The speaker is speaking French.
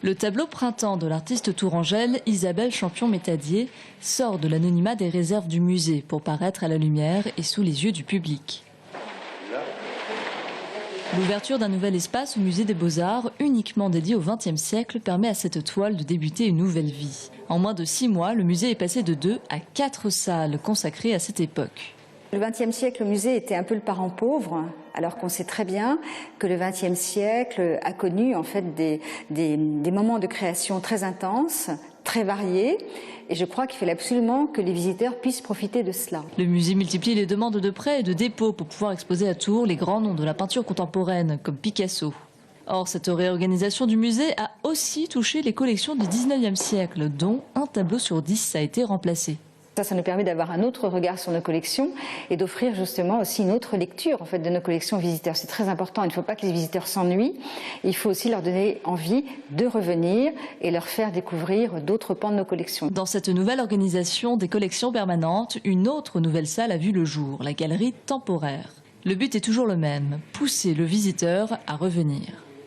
Le tableau Printemps de l'artiste tourangelle Isabelle Champion-Métadier sort de l'anonymat des réserves du musée pour paraître à la lumière et sous les yeux du public. L'ouverture d'un nouvel espace au musée des Beaux-Arts, uniquement dédié au XXe siècle, permet à cette toile de débuter une nouvelle vie. En moins de 6 mois, le musée est passé de 2 à 4 salles consacrées à cette époque. Le XXe siècle, le musée était un peu le parent pauvre, alors qu'on sait très bien que le XXe siècle a connu en fait des moments de création très intenses, très variés, et je crois qu'il fallait absolument que les visiteurs puissent profiter de cela. Le musée multiplie les demandes de prêts et de dépôts pour pouvoir exposer à Tours les grands noms de la peinture contemporaine, comme Picasso. Or, cette réorganisation du musée a aussi touché les collections du XIXe siècle, dont un tableau sur 10 a été remplacé. Ça nous permet d'avoir un autre regard sur nos collections et d'offrir justement aussi une autre lecture en fait, de nos collections aux visiteurs. C'est très important, il ne faut pas que les visiteurs s'ennuient, il faut aussi leur donner envie de revenir et leur faire découvrir d'autres pans de nos collections. Dans cette nouvelle organisation des collections permanentes, une autre nouvelle salle a vu le jour, la galerie temporaire. Le but est toujours le même, pousser le visiteur à revenir.